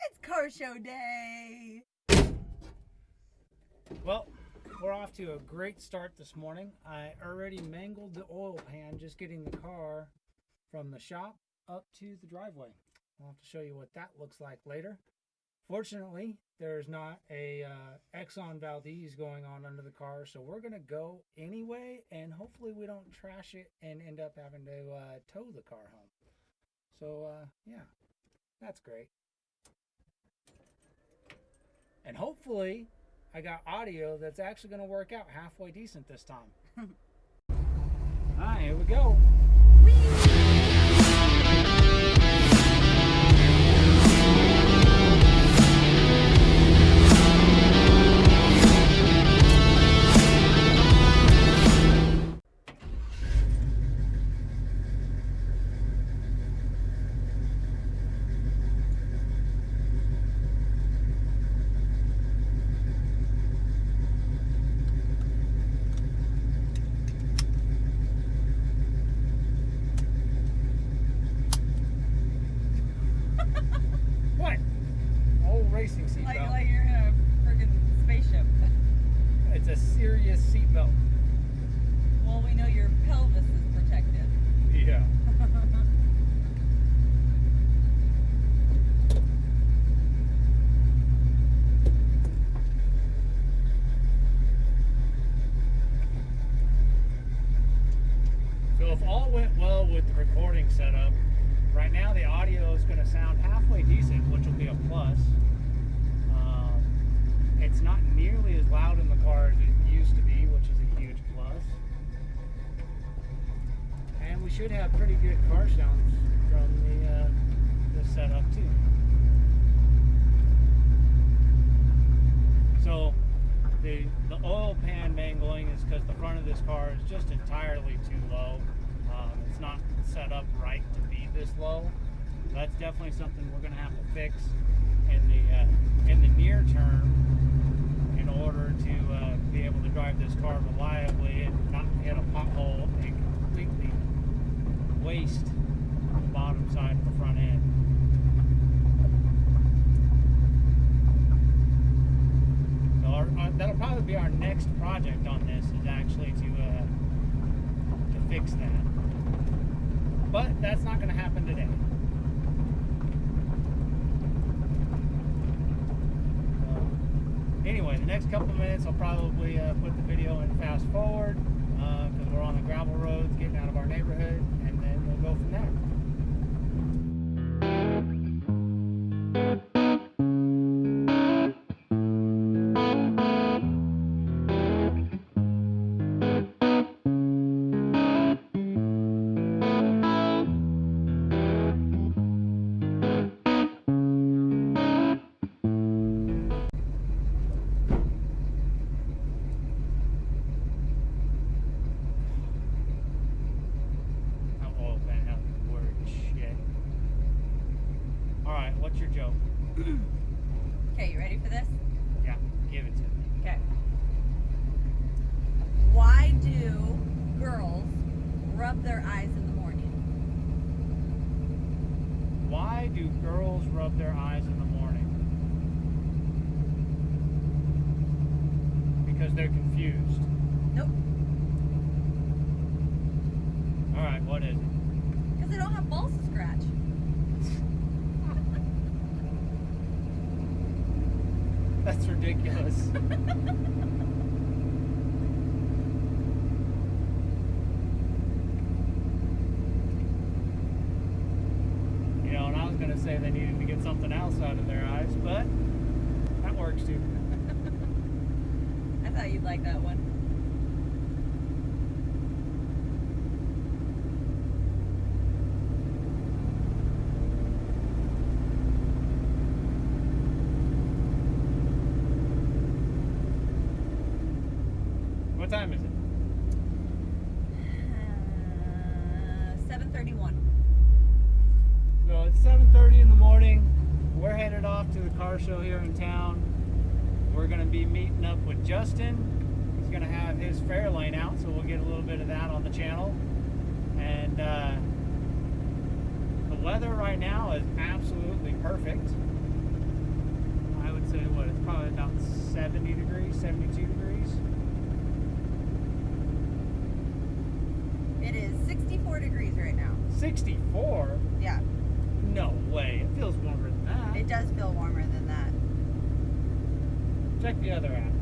It's car show day. Well, we're off to a great start this morning. I already mangled the oil pan just getting the car from the shop up to the driveway. I'll have to show you what that looks like later. Fortunately, there's not a Exxon Valdez going on under the car, so we're going to go anyway, and hopefully we don't trash it and end up having to tow the car home. So, yeah, that's great. And hopefully I got audio that's actually going to work out halfway decent this time. All right, here we go. What? Old racing seatbelt. Like you're in a friggin' spaceship. It's a serious seatbelt. Well, we know your pelvis is protected. Yeah. So if all went well with the recording setup, right now the audio is going to sound halfway decent, which will be a plus. It's not nearly as loud in the car as it used to be, which is a huge plus. And we should have pretty good car sounds from the setup too. So the oil pan mangling is because the front of this car is just entirely too low. It's not set up right to be this low. That's definitely something we're going to have to fix in the near term in order to be able to drive this car reliably and not hit a pothole and completely waste the bottom side of the front end. So that'll probably be our next project on this, is actually to fix that. But that's not going to happen today. Anyway, the next couple of minutes I'll probably put the video in fast forward because we're on the gravel roads getting out of our neighborhood, and then we'll go from there. What's your joke? Okay, you ready for this? Yeah, give it to me. Okay. Why do girls rub their eyes in the morning? Why do girls rub their eyes in the morning? Because they're confused. Nope. Alright, what is it? Because they don't have balls to scratch. That's ridiculous. You know, and I was going to say they needed to get something else out of their eyes, but that works too. I thought you'd like that one. What time is it? 7:31. So it's 7:30 in the morning. We're headed off to the car show here in town. We're going to be meeting up with Justin. He's going to have his Fairlane out, so we'll get a little bit of that on the channel. And the weather right now is absolutely perfect. probably about 70 degrees, 72 degrees. It is 64 degrees right now. 64? Yeah. No way. It feels warmer than that. It does feel warmer than that. Check the other app.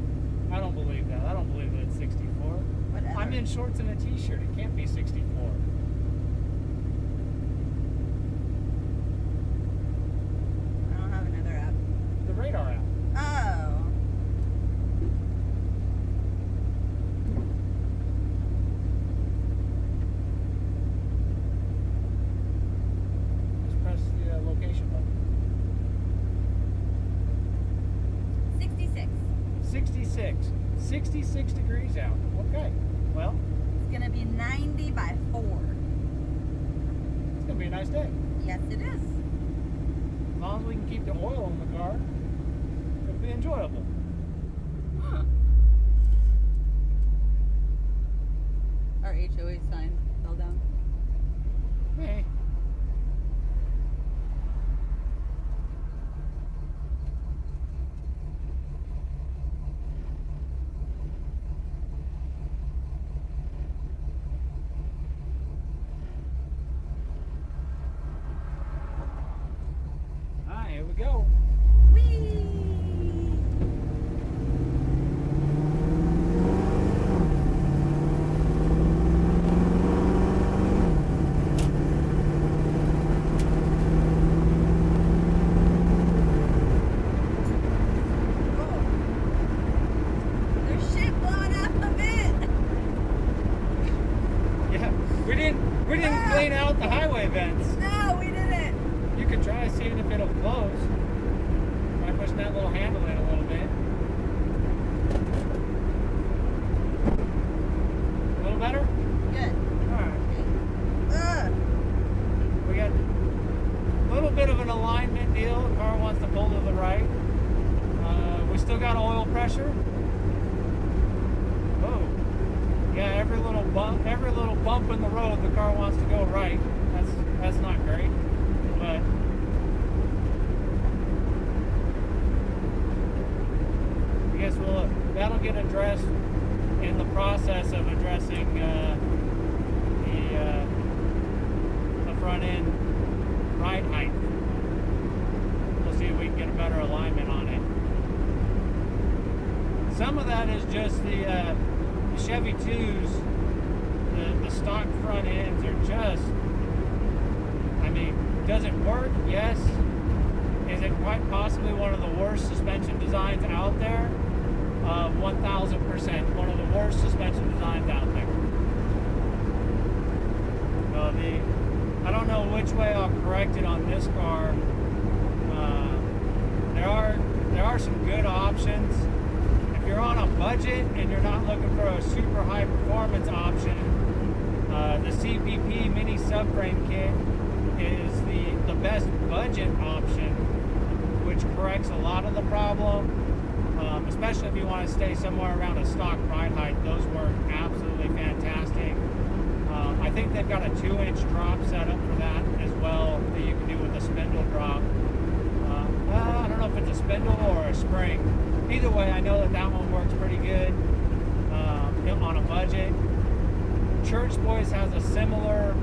I don't believe that. I don't believe that it's 64. Whatever. I'm in shorts and a t-shirt. It can't be 64. I don't have another app. The radar app. Oh. Just press the location button. 66. 66. 66 degrees out. Okay. Well, It's going to be 90 by 4. it's going to be a nice day. Yes, it is. As long as we can keep the oil in the car, it'll be enjoyable. Our HOA sign fell down. Hey. Here we go. Whee! There's shit blowing off of it. Yeah, we didn't clean out the highway vents. No, we didn't. You could try seeing if it'll close by pushing that little handle in a little bit. A little better? Good. Alright. Ugh. We got a little bit of an alignment deal. The car wants to pull to the right. We still got oil pressure. Oh. Yeah, every little bump in the road, the car wants to go right. That's not great. But I guess that'll get addressed in the process of addressing the front end ride height. We'll see if we can get a better alignment on it. Some of that is just the Chevy 2s, the stock front ends are just, I mean, does it work? Yes. Is it quite possibly one of the worst suspension designs out there? 1000%. One of the worst suspension designs out there. So I don't know which way I'll correct it on this car. There are some good options. If you're on a budget and you're not looking for a super high performance option, the CPP mini subframe kit is the best budget option, which corrects a lot of the problem, especially if you want to stay somewhere around a stock ride height. Those work absolutely fantastic. I think they've got a 2-inch drop set up for that as well that you can do with a spindle drop. I don't know if it's a spindle or a spring. Either way, I know that one works pretty good on a budget. Church Boys has a similar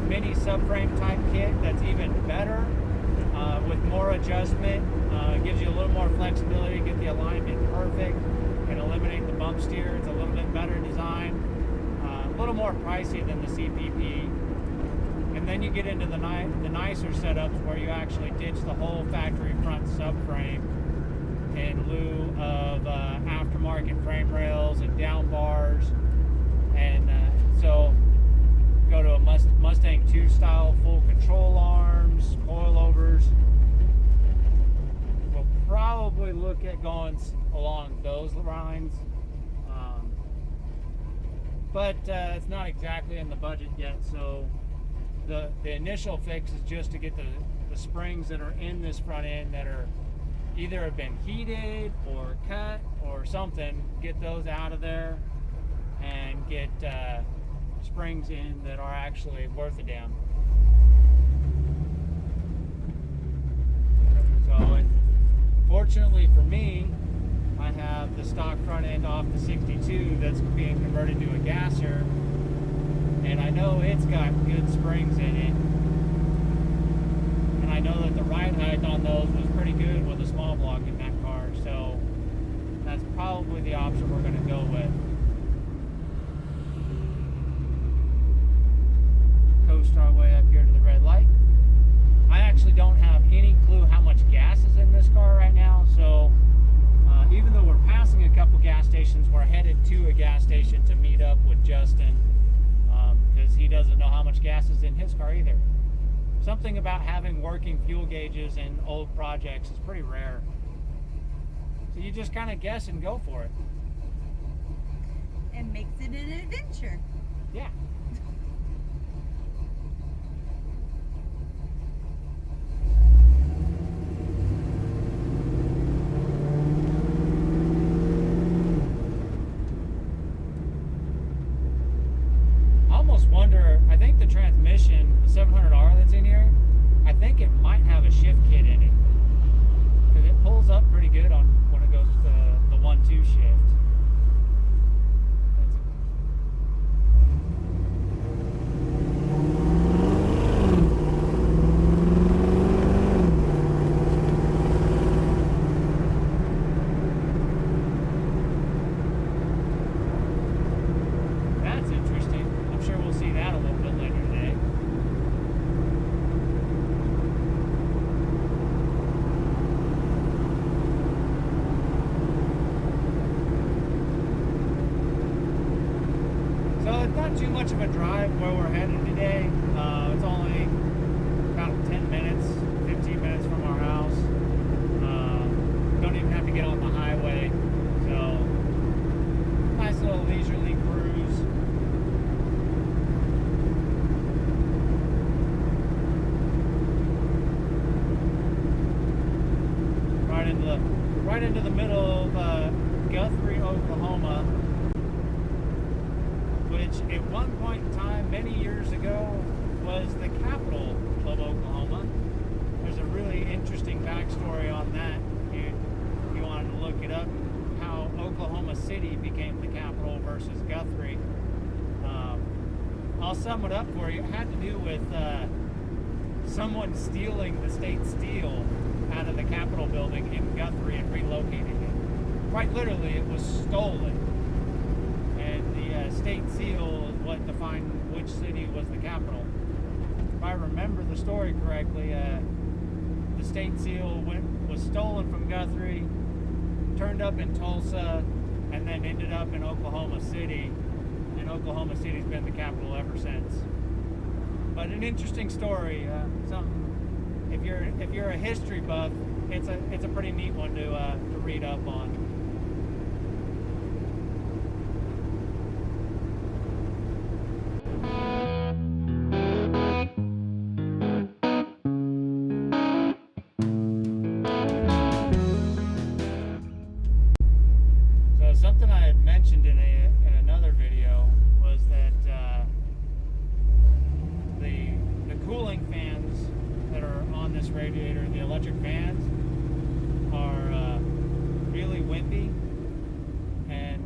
mini subframe type kit that's even better with more adjustment. Gives you a little more flexibility, get the alignment perfect, and eliminate the bump steer. It's a little bit better design, a little more pricey than the CPP. And then you get into the nicer setups where you actually ditch the whole factory front subframe in lieu of aftermarket frame rails and down bars. And so go to a Mustang 2 style full control arms, coilovers. We'll probably look at going along those lines. But it's not exactly in the budget yet, so the initial fix is just to get the springs that are in this front end that are either have been heated or cut or something, get those out of there and get springs in that are actually worth a damn. So Fortunately for me, I have the stock front end off the 62 that's being converted to a gasser, and I know it's got good springs in it, and I know that the ride height on those was pretty good with a small block in that car, so that's probably the option we're going to go with. Coast our way up here to the red light. I actually don't have any clue how much gas is in this car right now, so even though we're passing a couple gas stations, we're headed to a gas station to meet up with Justin, because he doesn't know how much gas is in his car either. Something about having working fuel gauges in old projects is pretty rare. So you just kind of guess and go for it. And makes it an adventure. Yeah. Wonder, I think the transmission, the 700R that's in here, I think it might have a shift kit in it, because it pulls up pretty good on when it goes to the 1-2 shift. That's interesting. I'm sure we'll see that a little bit later today. So it's not too much of a drive where we're headed today. It's only about 10 minutes, 15 minutes from our house. Don't even have to get on the highway. So nice little leisurely cruise. Right into the middle of Guthrie, Oklahoma, which at one point in time, many years ago, was the capital of Oklahoma. There's a really interesting backstory on that if you wanted to look it up, how Oklahoma City became the capital versus Guthrie. I'll sum it up for you. It had to do with someone stealing the state steel out of the Capitol building in Guthrie and relocating it. Quite literally, it was stolen. And the state seal is what defined which city was the capital. If I remember the story correctly, the state seal was stolen from Guthrie, turned up in Tulsa, and then ended up in Oklahoma City. And Oklahoma City's been the capital ever since. But an interesting story, something. If you're a history buff, it's a pretty neat one to read up on. So something I had mentioned in another video was that the cooling fans that are on this radiator, the electric fans, are really wimpy, and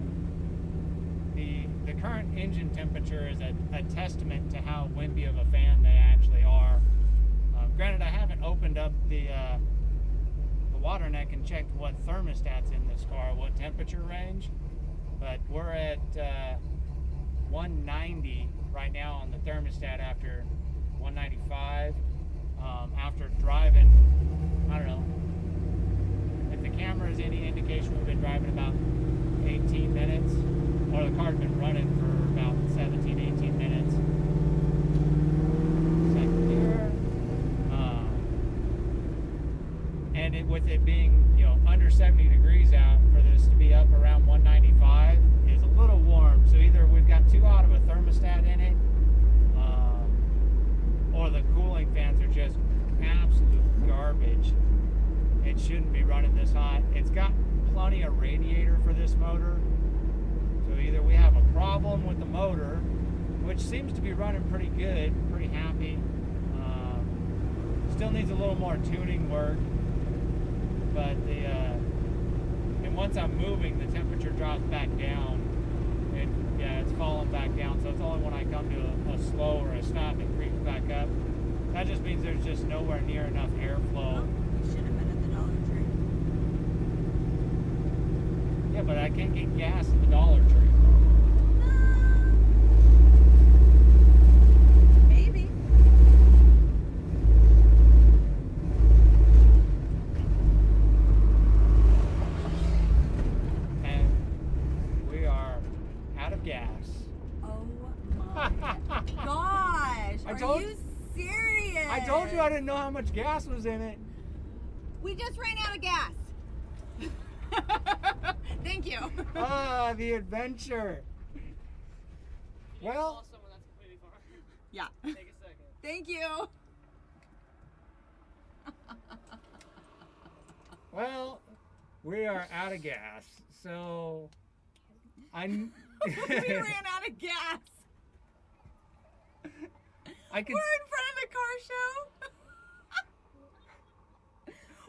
the current engine temperature is a testament to how wimpy of a fan they actually are. Granted, I haven't opened up the water neck and checked what thermostat's in this car, what temperature range, but we're at 190 right now on the thermostat after 195. After driving, I don't know, if the camera is any indication, we've been driving about 18 minutes, or the car's been running for about 17, 18 minutes. Second gear. And with it being, under 70 degrees out, for this to be up around 195 is a little warm. So either we've got too hot of a thermostat in it, or the cooling fans are just absolute garbage. It shouldn't be running this hot. It's got plenty of radiator for this motor. So either we have a problem with the motor, which seems to be running pretty good, pretty happy. Still needs a little more tuning work. but and once I'm moving, the temperature drops back down. It's falling back down. So it's only when I come to a slow or a stop it creeps back up. That just means there's just nowhere near enough airflow. Oh, we should have been at the Dollar Tree. Yeah, but I can't get gas at the Dollar Tree. Maybe. And we are out of gas. Oh my gosh. I Are told- you serious? I told you I didn't know how much gas was in it. We just ran out of gas. Thank you. Ah, the adventure. Well, Yeah. Take a second. Thank you. well, we are out of gas. So I We ran out of gas. I can We're in front of the car show.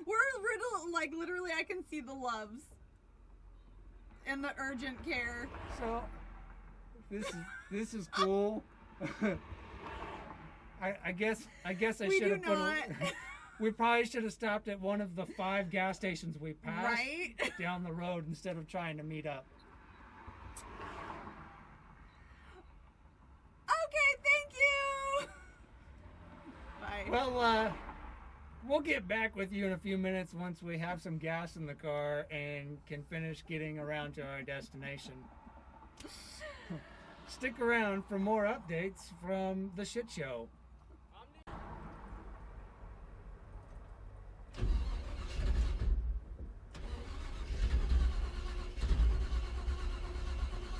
We're literally I can see the loves and the urgent care. so this is cool. I guess I We should do have put not. we probably should have stopped at one of the 5 gas stations we passed Right? down the road instead of trying to meet up. Okay, thank you. Bye. Well, we'll get back with you in a few minutes once we have some gas in the car and can finish getting around to our destination. Stick around for more updates from the shit show.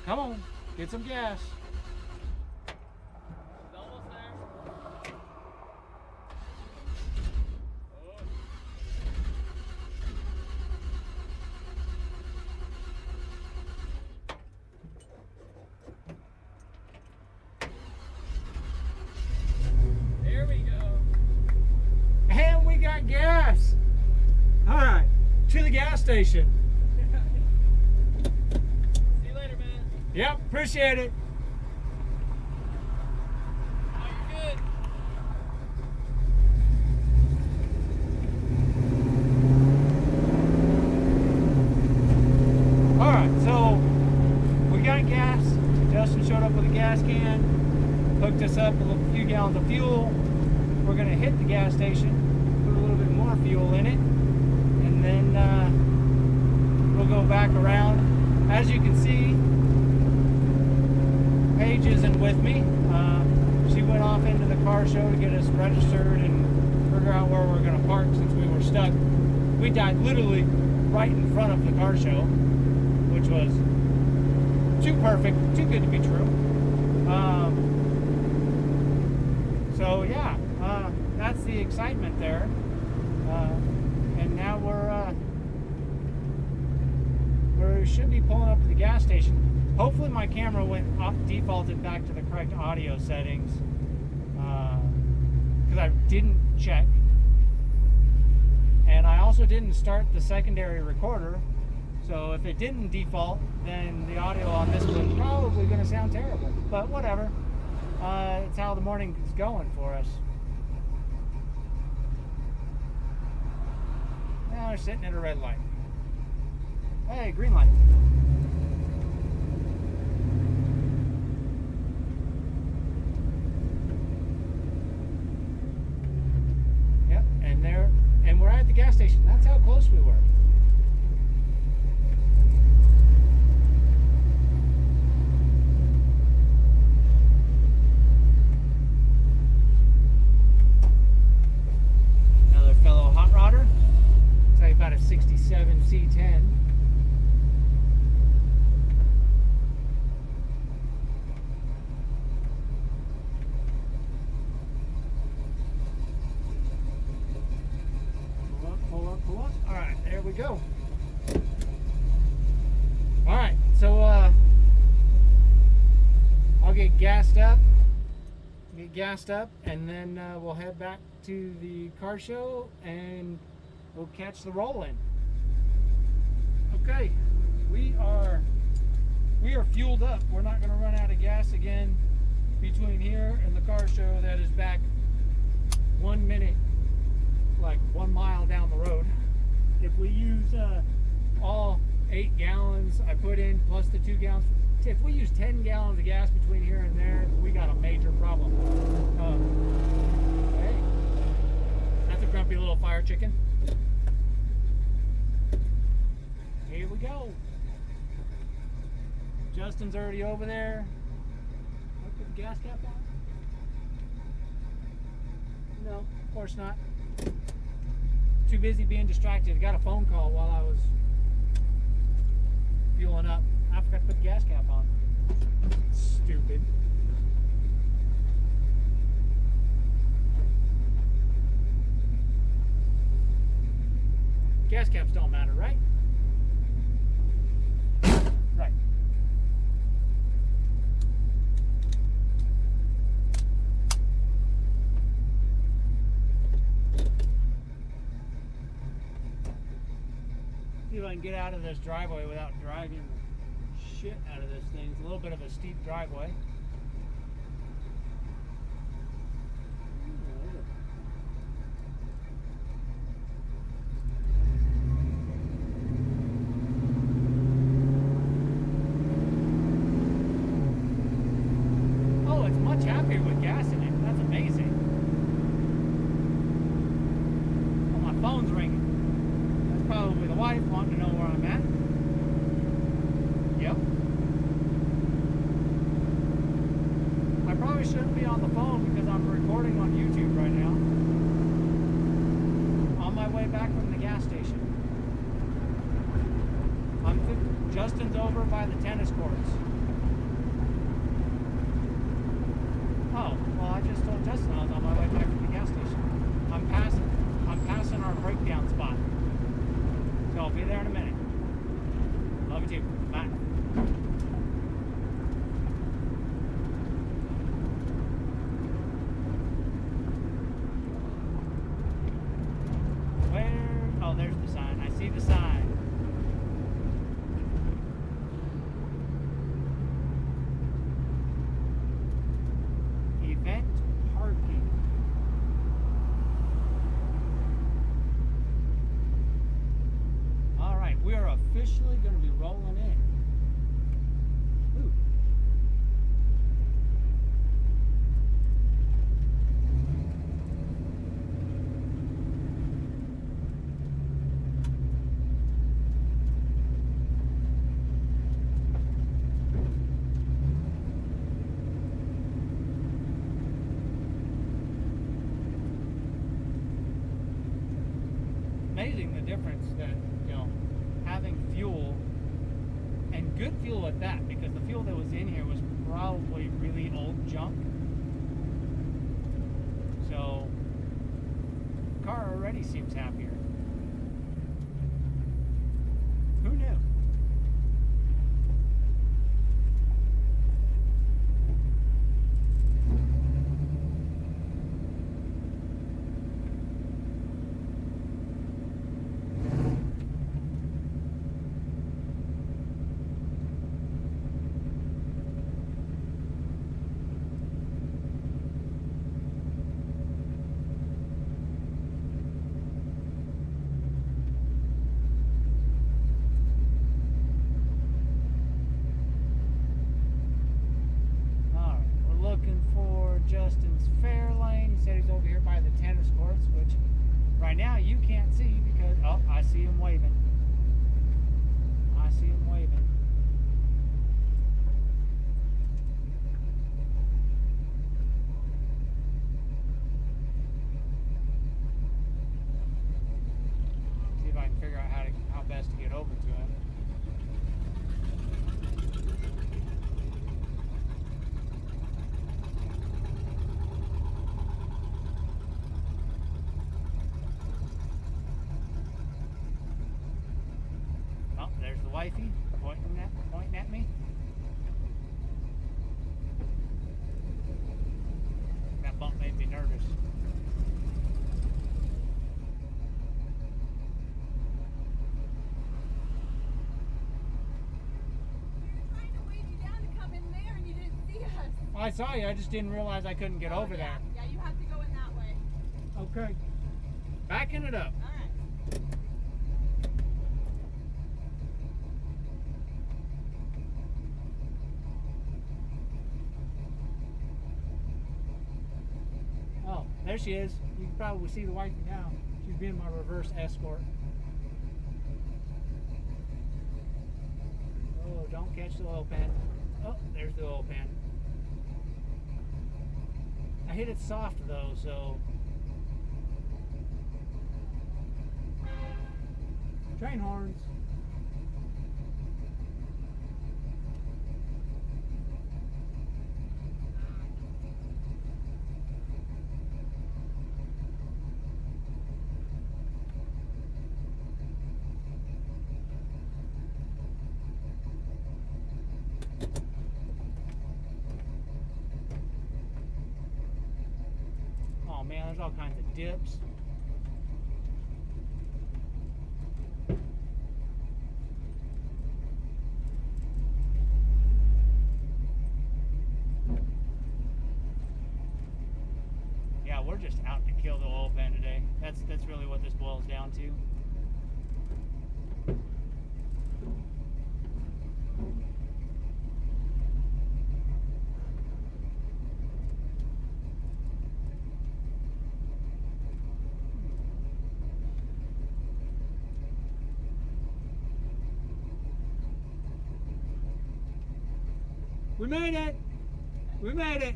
Come on, get some gas. Almost there. Oh. There we go. And we got gas. All right, to the gas station. See you later, man. Yep, appreciate it. Oh, you're good. All right, so we got gas. Justin showed up with a gas can, hooked us up with a few gallons of fuel. We're gonna hit the gas station, put a little bit more fuel in it, and then we'll go back around. As you can see, Paige isn't with me. She went off into the car show to get us registered and figure out where we're gonna park since we were stuck. We died literally right in front of the car show, which was too perfect, too good to be true. So yeah, that's the excitement there. And now we should be pulling up to the gas station. Hopefully my camera defaulted back to the correct audio settings, because I didn't check. And I also didn't start the secondary recorder, so if it didn't default, then the audio on this one's probably going to sound terrible. But whatever, it's how the morning is going for us. Now we're sitting at a red light. Hey, green light. Yep, and we're at the gas station. That's how close we were. Another fellow hot rodder. It's like about a 67 C10. Pull up. All right, there we go. All right, so I'll get gassed up, and then we'll head back to the car show and we'll catch the roll in. Okay, we are fueled up. We're not going to run out of gas again between here and the car show that is back 1 minute, like 1 mile down the road. If we use all 8 gallons I put in plus the 2 gallons, if we use 10 gallons of gas between here and there, we got a major problem. Hey, that's a grumpy little fire chicken. Here we go. Justin's already over there. Did I put the gas cap on? No, of course not. Too busy being distracted. I got a phone call while I was fueling up. I forgot to put the gas cap on. Stupid. Gas caps don't matter, right? Right. See if I can get out of this driveway without driving the shit out of this thing. It's a little bit of a steep driveway. Oh, it's much happier with gas in it. That's amazing. Oh, my phone's ringing. That's probably the wife wanting to know where I'm at. Yep. I probably shouldn't be on the phone because I'm recording on YouTube right now. On my way back from the gas station. Justin's over by the tennis courts. Oh, well, I just told Justin I was on my way back from the gas station. I'm passing our breakdown spot. So I'll be there in a minute. Love you too. Bye. Where? Oh, there's the sign. I see the sign. Event parking. All right, we are officially going to be rolling in. Ooh. Amazing the difference that, you know, having fuel, and good fuel at that, because the fuel that was in here was probably really old junk. So the car already seems happier. Who knew? Justin's fair lane. He said he's over here by the tennis courts, which right now you can't see because, oh, I see him waving. I see him waving. See if I can figure out how best to get over to him. There's the wifey pointing at me. That bump made me nervous. I saw you. I just didn't realize I couldn't get over yeah. there. Yeah, you have to go in that way. Okay. Backing it up. All right. Oh, there she is. You can probably see the wifey now. She's being my reverse escort. Oh, don't catch the oil pan. Oh, there's the oil pan. I hit it soft though, so. Train horns. Oh man, there's all kinds of dips. Yeah, we're just out to kill the oil pan today. That's really what this boils down to. We made it! We made it!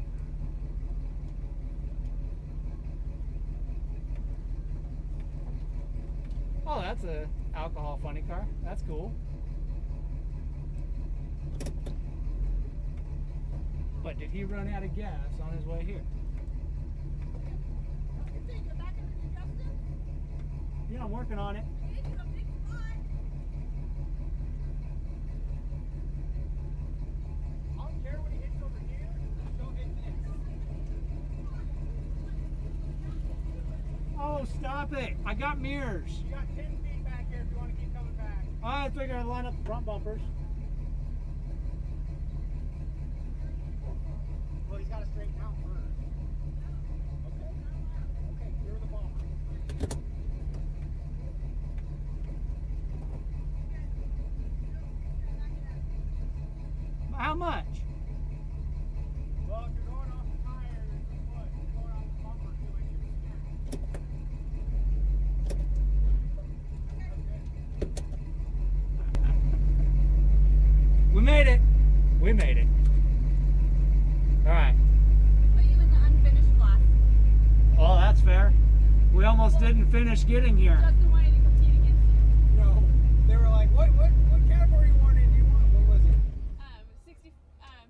Oh, that's a alcohol funny car. That's cool. But did he run out of gas on his way here? Yeah, I'm working on it. Oh, stop it. I got mirrors. You got 10 feet back here if you want to keep coming back. I figured I'd line up the front bumpers. Well, he's got to straighten out first. Okay. Okay, you're the bumper. How much? Well, if you're going off the tires, what? You're going off the bumper 2 inches. We made it. We made it. All right. Put you in the unfinished class. Oh, that's fair. We almost didn't finish getting here. Justin wanted to compete against you. No. They were like, what category you want in? Do you want? What was it?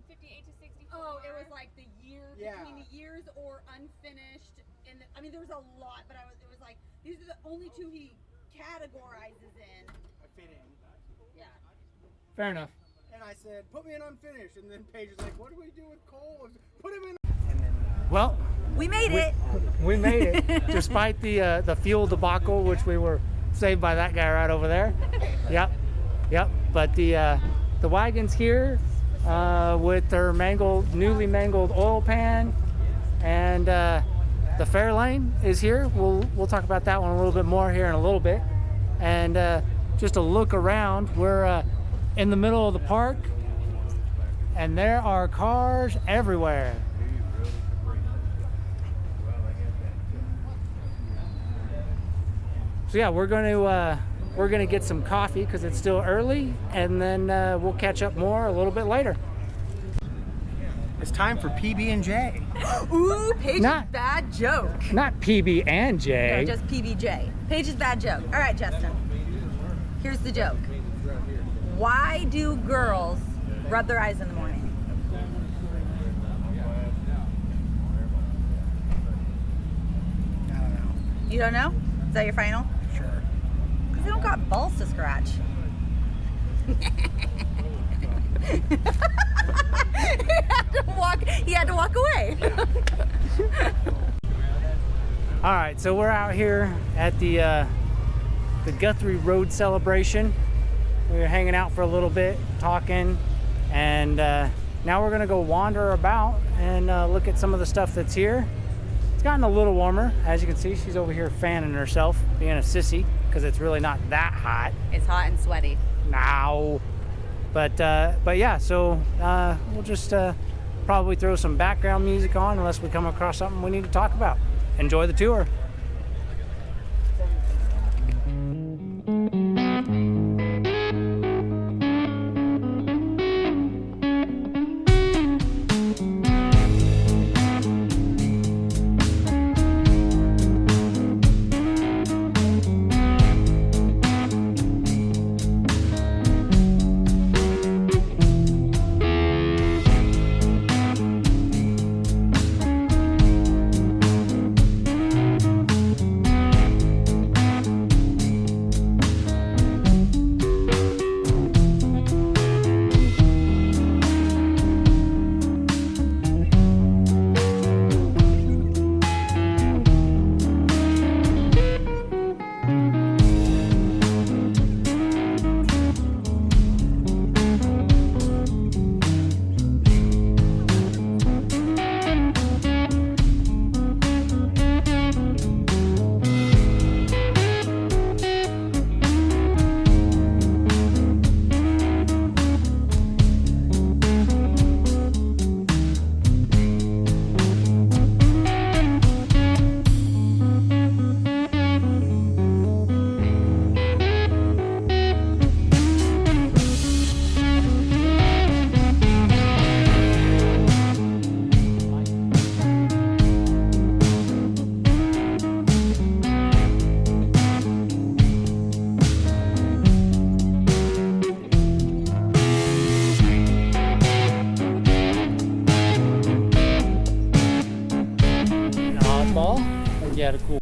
58 to 64. Oh, it was like the year Yeah. between the years or unfinished. And I mean, there was a lot, but it was like these are the only two he categorizes in. I fit in. Yeah. Fair enough. And I said, put me in unfinished. And then Paige was like, what do we do with Cole? Put him in. Well, We made it. we made it despite the fuel debacle, which we were saved by that guy right over there. Yep. But the wagon's here with their newly mangled oil pan, and the fair lane is here. We'll talk about that one a little bit more here in a little bit. And just a look around, we're in the middle of the park, and there are cars everywhere. So yeah, we're gonna get some coffee because it's still early, and then we'll catch up more a little bit later. It's time for PB&J. Ooh, Paige's Not- bad joke. Not PB and No, J. just PBJ. Paige's bad joke. All right, Justin. Here's the joke. Why do girls rub their eyes in the morning? I don't know. You don't know? Is that your final? Sure. Because they don't got balls to scratch. He had to walk away. All right, so we're out here at the Guthrie Road Celebration. We were hanging out for a little bit, talking, and now we're gonna go wander about and look at some of the stuff that's here. It's gotten a little warmer. As you can see, she's over here fanning herself, being a sissy, because it's really not that hot. It's hot and sweaty. Now. But yeah, so we'll just probably throw some background music on unless we come across something we need to talk about. Enjoy the tour.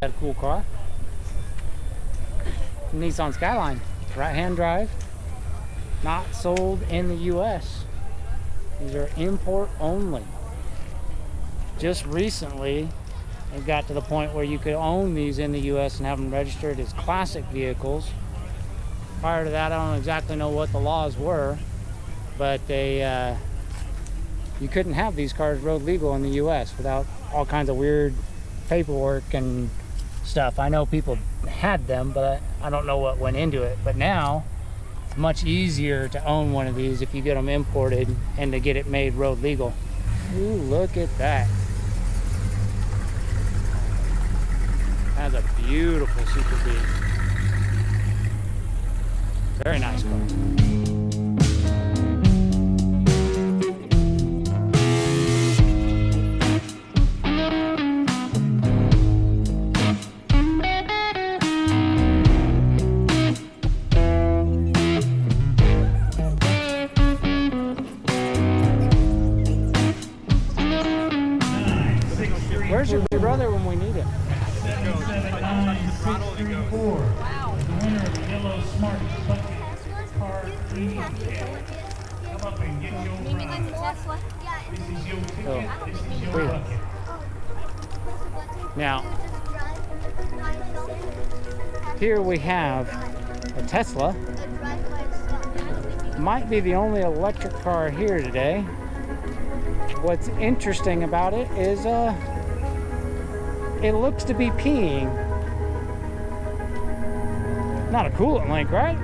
Had a cool car. Nissan Skyline, right-hand drive, not sold in the US. These are import only. Just recently it got to the point where you could own these in the US and have them registered as classic vehicles. Prior to that, I don't exactly know what the laws were, but you couldn't have these cars road legal in the US without all kinds of weird paperwork and stuff. I know people had them, but I don't know what went into it. But now it's much easier to own one of these if you get them imported and to get it made road legal. Ooh, look at that. That's a beautiful Super B. Very nice car. Where's your brother when we need him? 79634. Wow. The winner of the yellow smart bucket car. Come up and get your prize. This is your ticket. This is your bucket. Now, here we have a Tesla. Might be the only electric car here today. What's interesting about it is it looks to be peeing. Not a coolant leak, right?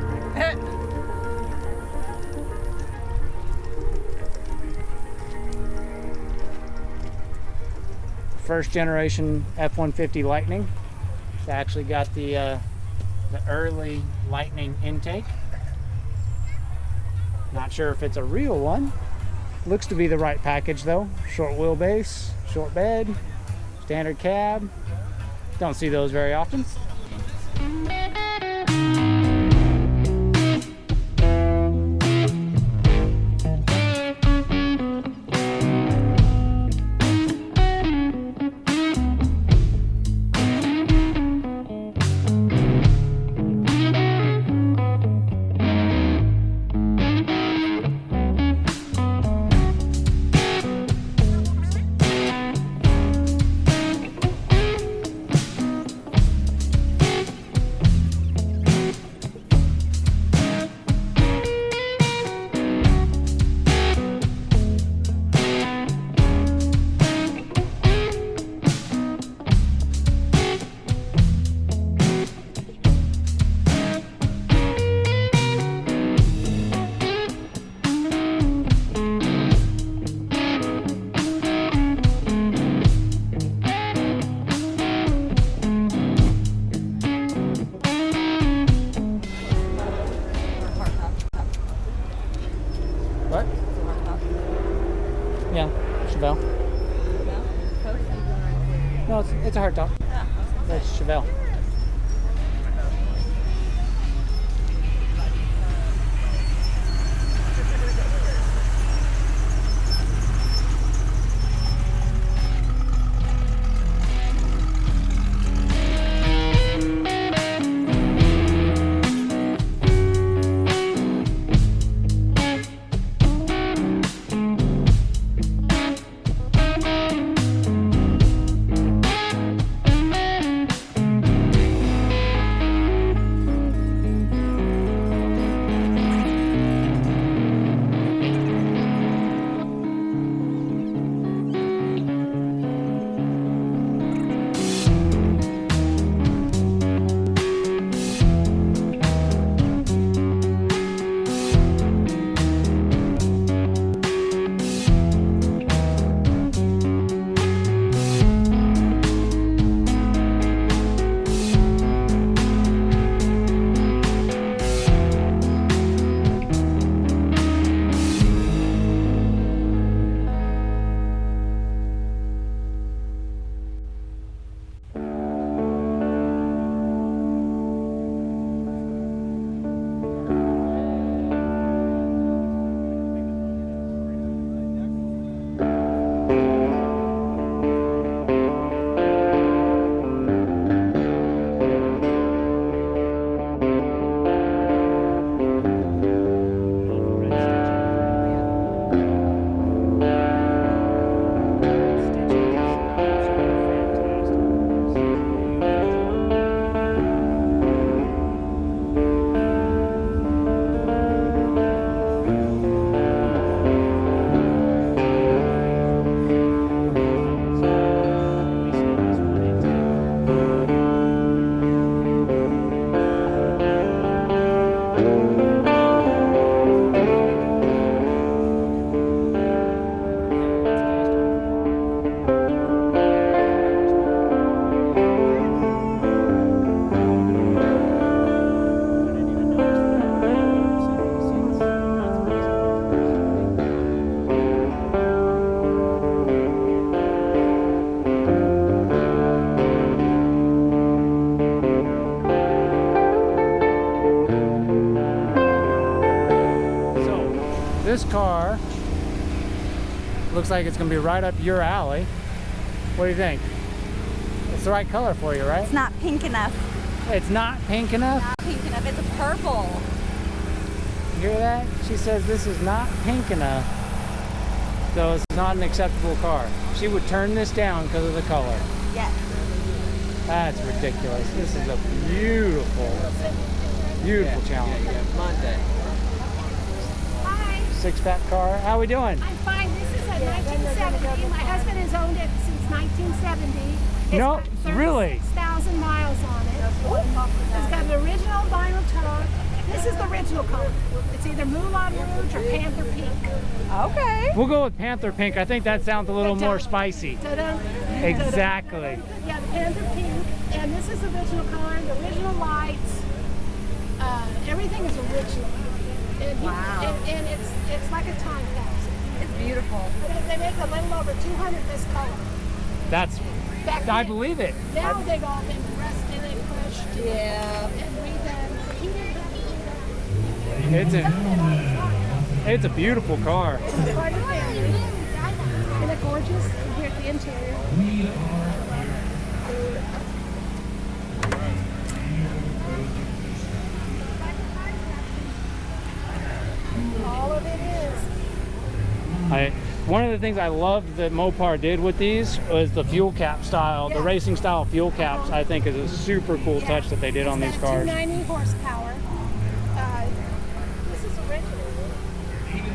First generation F-150 Lightning. It's actually got the early Lightning intake. Not sure if it's a real one. Looks to be the right package though. Short wheelbase, short bed, standard cab. Don't see those very often. It's a hard top. That's Chevelle. This car looks like it's going to be right up your alley. What do you think? It's the right color for you, right? It's not pink enough. It's not pink enough? Not pink enough. It's a purple. You hear that? She says this is not pink enough. So it's not an acceptable car. She would turn this down because of the color. Yes. That's ridiculous. This is a beautiful, beautiful challenge. Monday. Hi, Six-pack car. How we doing? I'm fine. This is a 1970. My husband has owned it since 1970. It's No, got really? 36,000 miles on it. It's got an original vinyl top. This is the original color. It's either Moulin Rouge or Panther Pink. Okay. We'll go with Panther Pink. I think that sounds a little more spicy. Ta-da. Exactly. Yeah, the Panther Pink. And this is the original color, the original lights. Everything is original. And Wow. And it's like a time capsule. It's beautiful. They make a little over 200 this color. That's, Back I then. believe it. Now they've all been rusted and pushed. Yeah. And redone. It's a beautiful car. Isn't it gorgeous? Here at the interior. All of it is. One of the things I loved that Mopar did with these was the fuel cap style, the Yeah. racing style fuel caps. I think is a super cool touch that they did on these cars. 290 horsepower. This is original.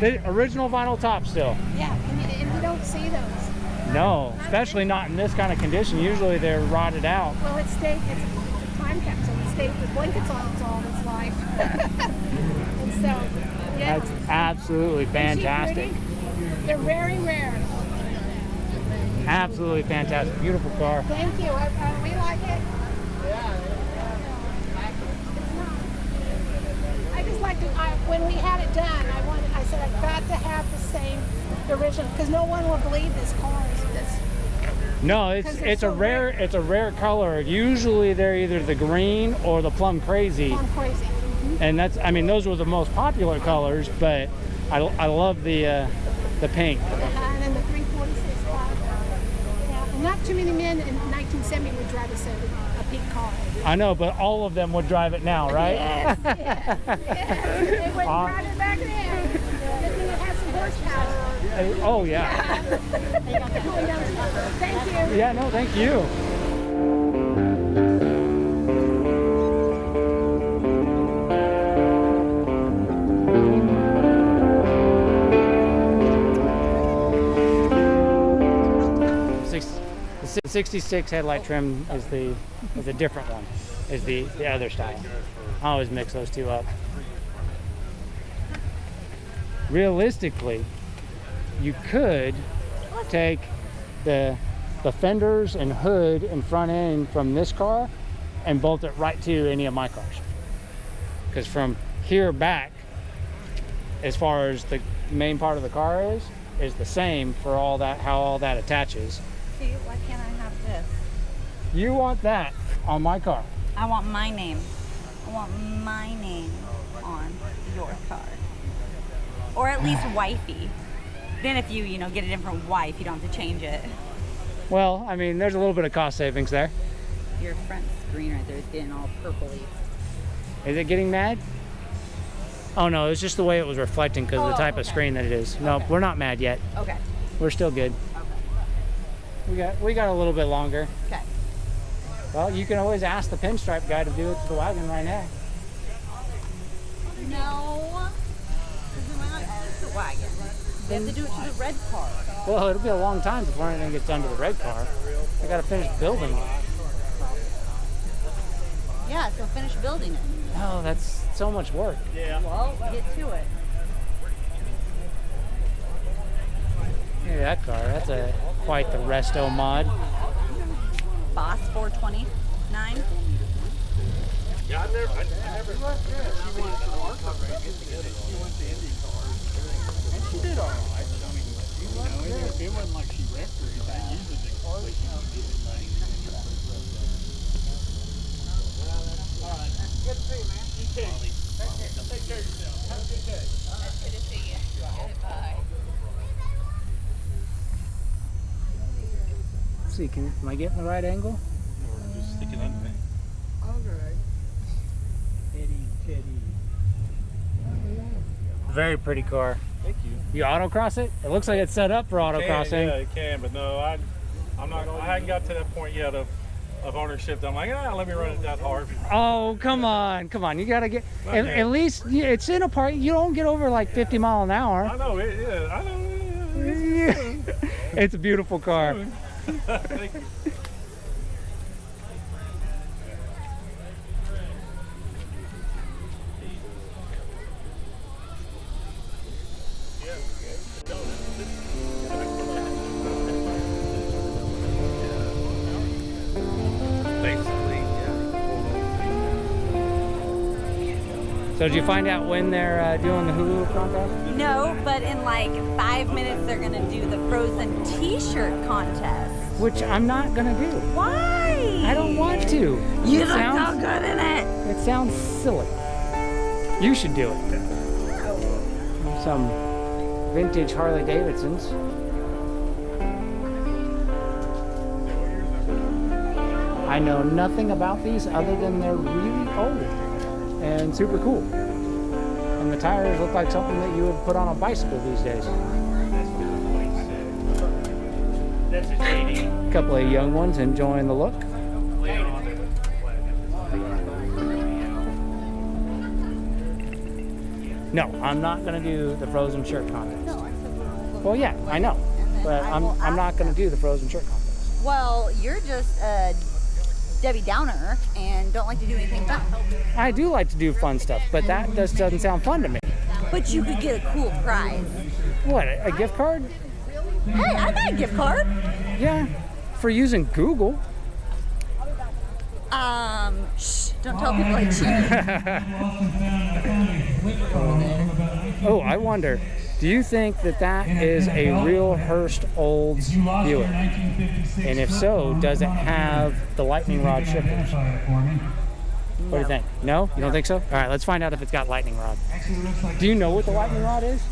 The original vinyl top still. Yeah, and you don't see those. No, especially not in this kind of condition. Usually they're rotted out. Well, it's a time capsule. It stayed with blankets on it all its life. And so, yeah. That's absolutely Isn't she fantastic. pretty? They're very rare. Absolutely fantastic. Beautiful car. Thank you. We like it. I just like to, when we had it done, I said I've got to have the same, the original, because no one will believe this car is this. No, it's a rare color. Usually they're either the green or the plum crazy. Plum crazy. And that's, I mean, those were the most popular colors, but I love the pink. And then the 346 car. Yeah, and not too many men in 1970 would drive a pink car. I know, but all of them would drive it now, right? Yes, yes, yes. They wouldn't drive it back then. Good thing it has some horsepower. Oh, yeah. Thank you. Yeah, no, thank you. The 66 headlight trim is a different one, is the other style. I always mix those two up. Realistically, you could take the fenders and hood and front end from this car and bolt it right to any of my cars. Because from here back, as far as the main part of the car is the same for all that, how all that attaches. See, why can't I have this? You want that on my car. I want my name. I want my name on your car. Or at least wifey. Then if you get a different wife, you don't have to change it. Well, I mean, there's a little bit of cost savings there. Your front screen right there is getting all purpley. Is it getting mad? Oh no, it's just the way it was reflecting because of the type of screen that it is. No, Okay. we're not mad yet. Okay. We're still good. We got a little bit longer. Okay. Well, you can always ask the pinstripe guy to do it to the wagon right now. No. Because we might not use the wagon. They have to do it to the red car. Well, it'll be a long time before anything gets done to the red car. I gotta finish building it. Yeah, so finish building it. Oh, that's so much work. Well, get to it. Look at that car. That's quite the resto mod. Boss 429. Yeah, I never. She went to and she did all right. I mean, it wasn't like she wrecked or anything. Usually the car that she would get in money. All right. Good to see you, man. You too. Take care of yourself. Have a good day. Good to see you. Bye. Let's see, am I getting the right angle? Just stick it under me. Okay. Teddy. Very pretty car. Thank you. You autocross it? It looks like it's set up for autocrossing. Yeah, it can, but no, I'm not. I hadn't got to that point yet of ownership. That I'm like, let me run it that hard. Oh, come on. You gotta get, at least it's in a part, you don't get over like 50 miles an hour. I know it. Yeah, I know. It's a beautiful car. Thank you. So did you find out when they're doing the Hulu contest? No, but in like 5 minutes they're gonna do the Frozen T-shirt contest. Which I'm not gonna do. Why? I don't want to. You It look sounds- so good in it. It sounds silly. You should do it. Some vintage Harley Davidsons. I know nothing about these other than they're really old and super cool. And the tires look like something that you would put on a bicycle these days. A couple of young ones enjoying the look. No, I'm not gonna do the Frozen shirt contest. Well, yeah, I know, but I'm not gonna do the Frozen shirt contest. Well, you're just a Debbie Downer and don't like to do anything fun. I do like to do fun stuff, but that just doesn't sound fun to me. But you could get a cool prize. What, a gift card? Hey, I got a gift card. Yeah, for using Google. Shh, don't tell people I cheated. Oh, I wonder, Do you think that that is a real Hearst Olds Buick? And if so, does it have the lightning rod shifters? What do you think? No? You don't think so? All right, let's find out if it's got lightning rod. Do you know what the lightning rod is?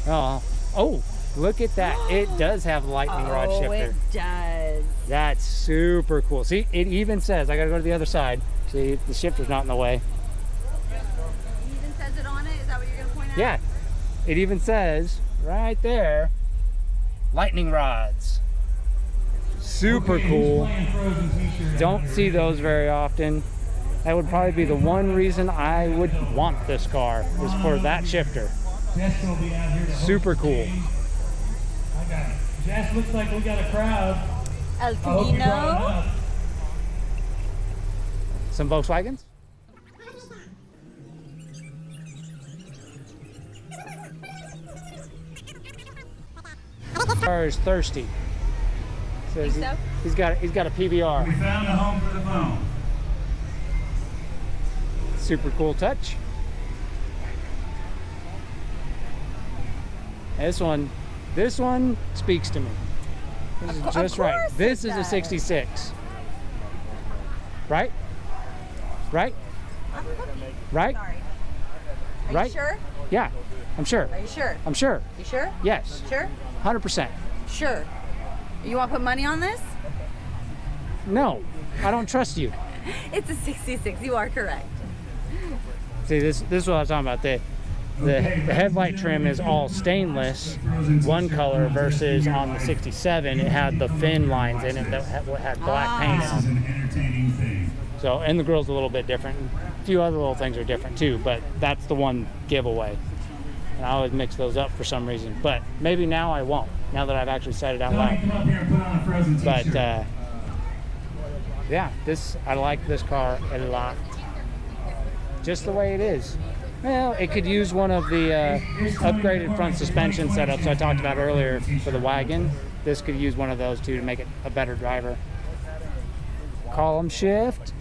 Oh, look at that. It does have the lightning rod shifter. Oh, it does. That's super cool. See, it even says, I gotta go to the other side. See, the shifter's not in the way. It even says it on it. Is that what you're gonna point out? Yeah, it even says right there, lightning rods. Super cool. Don't see those very often. That would probably be the one reason I would want this car, is for that shifter. Super cool. Jess, looks like we got a crowd. El Camino. Some Volkswagens? Car is thirsty. Says Think so? he's got a PBR. We found a home for the phone. Super cool touch. This one speaks to me. This is just right. course This it is a does. 66. Right? Right? Right? Sorry. Are Right? you sure? Yeah, I'm sure. Are you sure? I'm sure. You sure? Yes. Sure? 100%. Sure. You want to put money on this? No, I don't trust you. It's a 66. You are correct. See, this is what I was talking about. The headlight trim is all stainless, one color, versus on the 67 it had the fin lines in it that had black paint This on is it. an entertaining thing. So, and the grill's a little bit different. A few other little things are different too, but that's the one giveaway. And I always mix those up for some reason. But maybe now I won't, now that I've actually said it out Tony, loud. come up here and put on a Frozen t-shirt. But yeah, I like this car a lot. Just the way it is. Well, it could use one of the upgraded front suspension setups I talked about earlier for the wagon. This could use one of those too to make it a better driver. Column shift.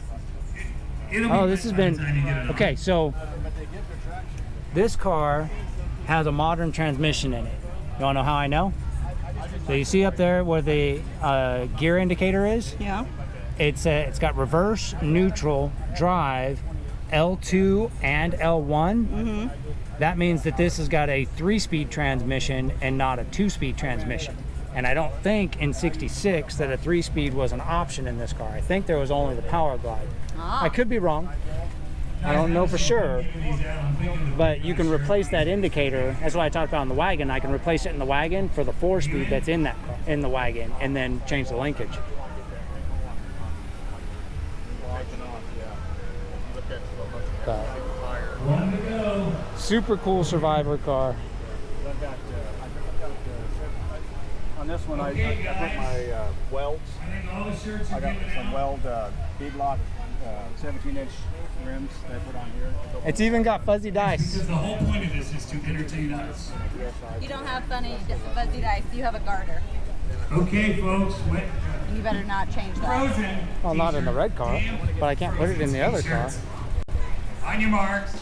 Oh, this has been okay. So this car has a modern transmission in it. You want to know how I know? So you see up there where the gear indicator is? Yeah. It's got reverse, neutral, drive, L2 and L1. Mm-hmm. That means that this has got a 3-speed transmission and not a 2-speed transmission. And I don't think in 66 that a 3-speed was an option in this car. I think there was only the Power Glide. I could be wrong. I don't know for sure. But you can replace that indicator. That's what I talked about in the wagon. I can replace it in the wagon for the 4-speed that's in the wagon, and then change the linkage. But super cool Survivor car. On this one, I put my welds. I got some weld beadlock 17-inch rims that I put on here. It's even got fuzzy dice. Because the whole point of this is to entertain us. You don't have fuzzy dice. You have a garter. Okay, folks. You better not change that. Frozen. Well, not in the red car, but I can't put it in the other car. On your marks.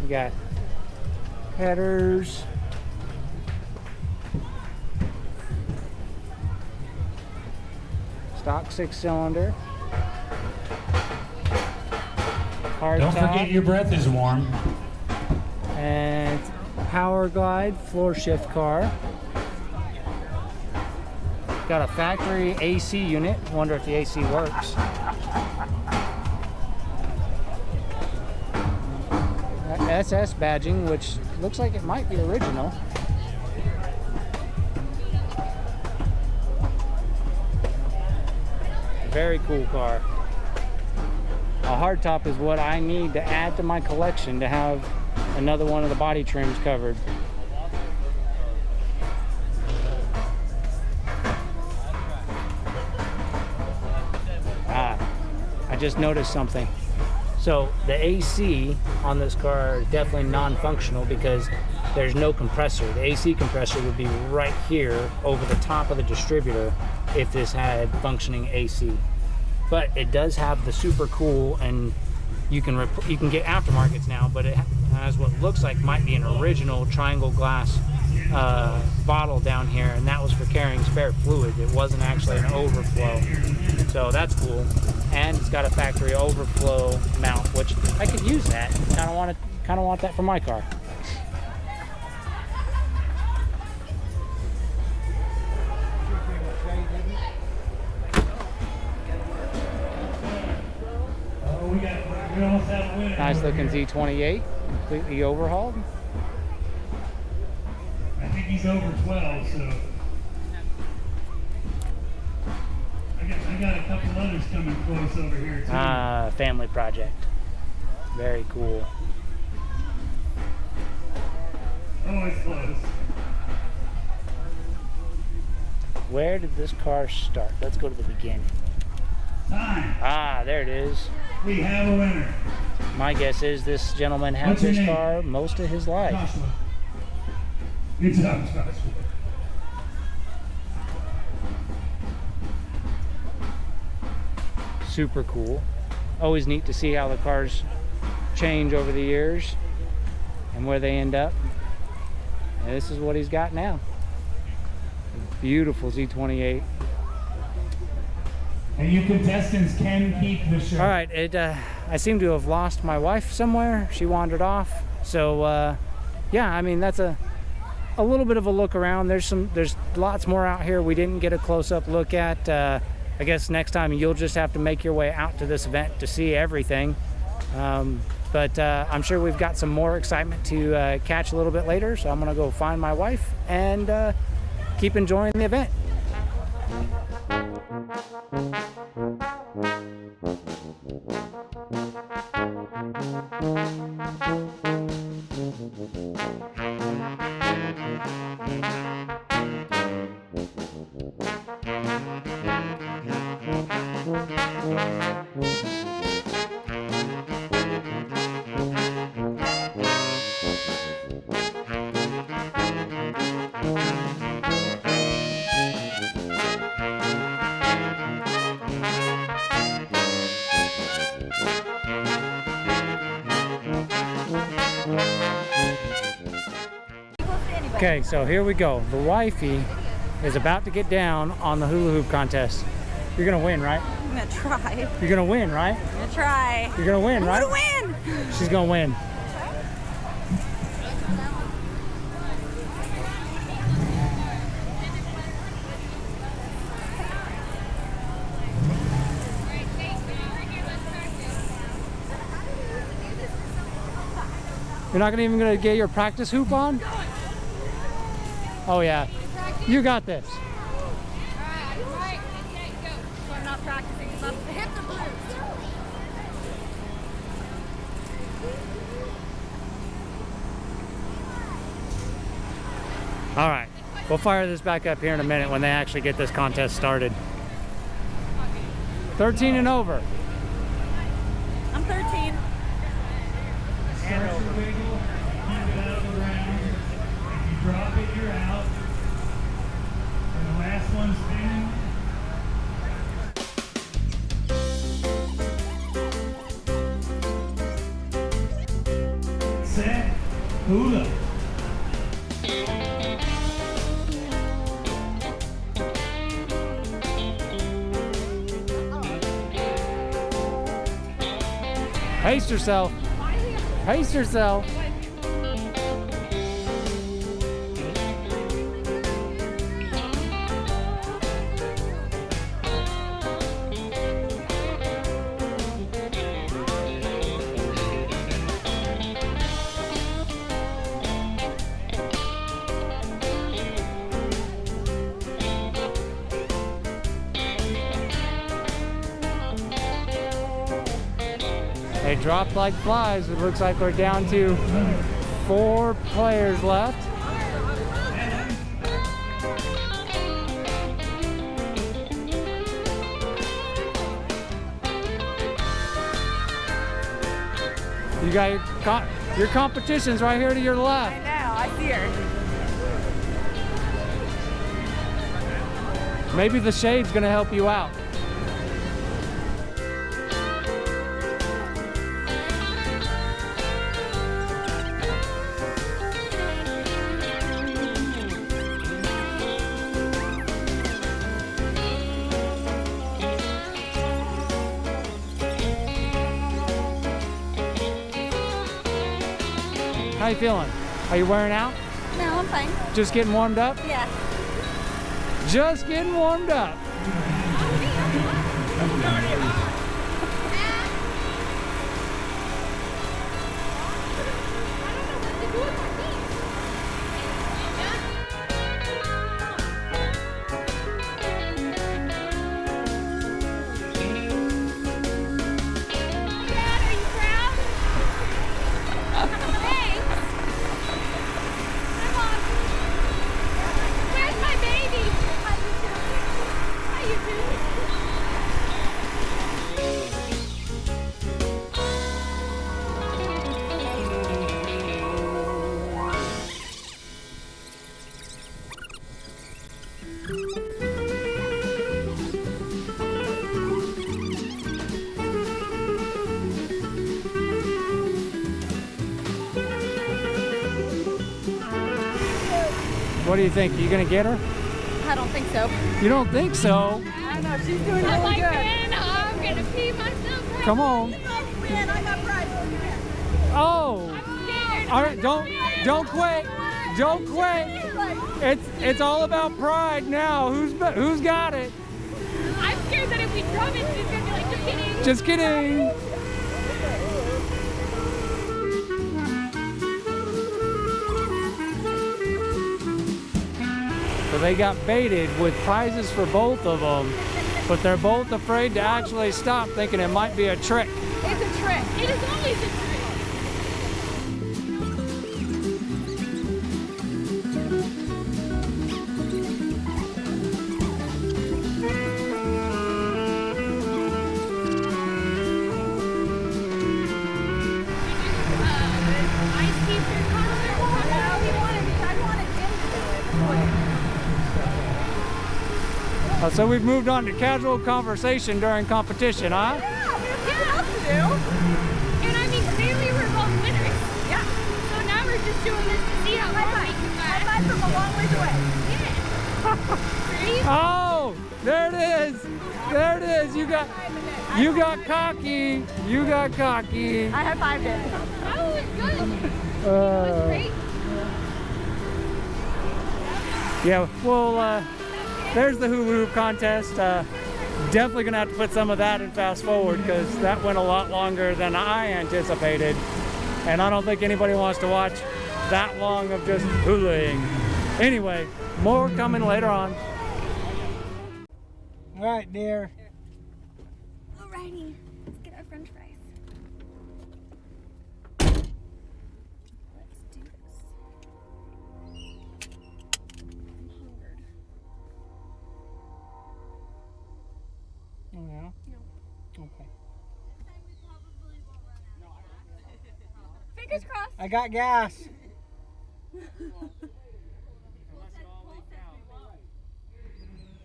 We got headers. Stock 6-cylinder. Hard Don't top. forget your breath is warm. And Power Glide floor shift car. Got a factory AC unit. Wonder if the AC works. SS badging, which looks like it might be original. Very cool car. A hardtop is what I need to add to my collection to have another one of the body trims covered. I just noticed something. So the AC on this car is definitely non-functional because there's no compressor. The AC compressor would be right here over the top of the distributor if this had functioning AC. But it does have the super cool, and you can get aftermarkets now, but it has what looks like might be an original triangle glass bottle down here, and that was for carrying spare fluid. It wasn't actually an overflow, so that's cool. And it's got a factory overflow mount, which I could use that. Kind of want that for my car. We almost have a winner. Nice looking Z28, completely overhauled. I think he's over 12, so. I got a couple others coming close over here too. Family project. Very cool. Always close. Where did this car start? Let's go to the beginning. Time. There it is. We have a winner. My guess is this gentleman had What's your this name? car most of his life. Joshua. Good job, Joshua. Super cool. Always neat to see how the cars change over the years and where they end up. And this is what he's got now. Beautiful Z28. And you contestants can keep the shirt. All right, I seem to have lost my wife somewhere. She wandered off. So yeah, I mean, that's a little bit of a look around. There's lots more out here we didn't get a close-up look at. I guess next time you'll just have to make your way out to this event to see everything. But I'm sure we've got some more excitement to catch a little bit later. So I'm gonna go find my wife and keep enjoying the event. Okay, so here we go. The wifey is about to get down on the hula hoop contest. You're gonna win, right? I'm gonna try. You're gonna win, right? I'm gonna try. You're gonna win, right? I'm gonna win! She's gonna win. You're not even gonna get your practice hoop on? Oh yeah, you got this. I'm not practicing. The hips are bruised. All right, we'll fire this back up here in a minute when they actually get this contest started. 13 and over. I'm 13. And over. Keep it out of the ground. If you drop it, you're out. And the last one spinning. Set. Hula. Pace yourself. Pace yourself. They dropped like flies. It looks like we're down to 4 players left. You got your competition's right here to your left. I know, I see her. Maybe the shade's gonna help you out. How you feeling? Are you wearing out? No, I'm fine. Just getting warmed up? Yeah. Just getting warmed up. What do you think? Are you gonna get her? I don't think so. You don't think so? I know, she's doing I'm really like, good. man, I'm gonna pee myself. Come on. Man, I got pride. Oh. I'm scared. All right, don't quit. Don't quit. It's all about pride now. Who's got it? I'm scared that if we drop it, she's gonna be like, just kidding. Just kidding. So they got baited with prizes for both of them, but they're both afraid to actually stop, thinking it might be a trick. It's a trick. It is always a trick. So we've moved on to casual conversation during competition, huh? Yeah, we have nothing else to do. And I mean, clearly we're both winners. Yeah. So now we're just doing this to see how far we can go. High five from a long ways away. Yeah. Oh, there it is. There it is. You got cocky. You got cocky. I high-fived it. That was good. Great. Yeah, well, there's the hula hoop contest. Definitely gonna have to put some of that in fast forward because that went a lot longer than I anticipated. And I don't think anybody wants to watch that long of just hulaing. Anyway, more coming later on. All right, dear. Alrighty, let's get our french fries. Let's do this. I'm hungered. Oh, yeah? No. Okay. Fingers crossed. I got gas.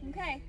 Okay.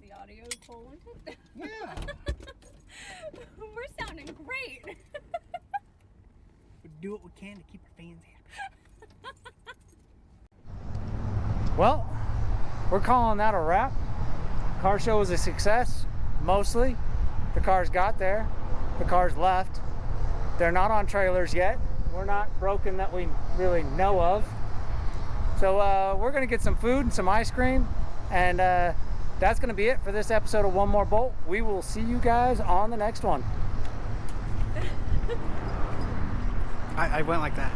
the audio quality. Yeah. We're sounding great. We do what we can to keep our fans happy. Well, we're calling that a wrap. Car show was a success, mostly. The cars got there, the cars left. They're not on trailers yet. We're not broken that we really know of. So we're gonna get some food and some ice cream, and that's gonna be it for this episode of One More Bolt. We will see you guys on the next one. I went like that.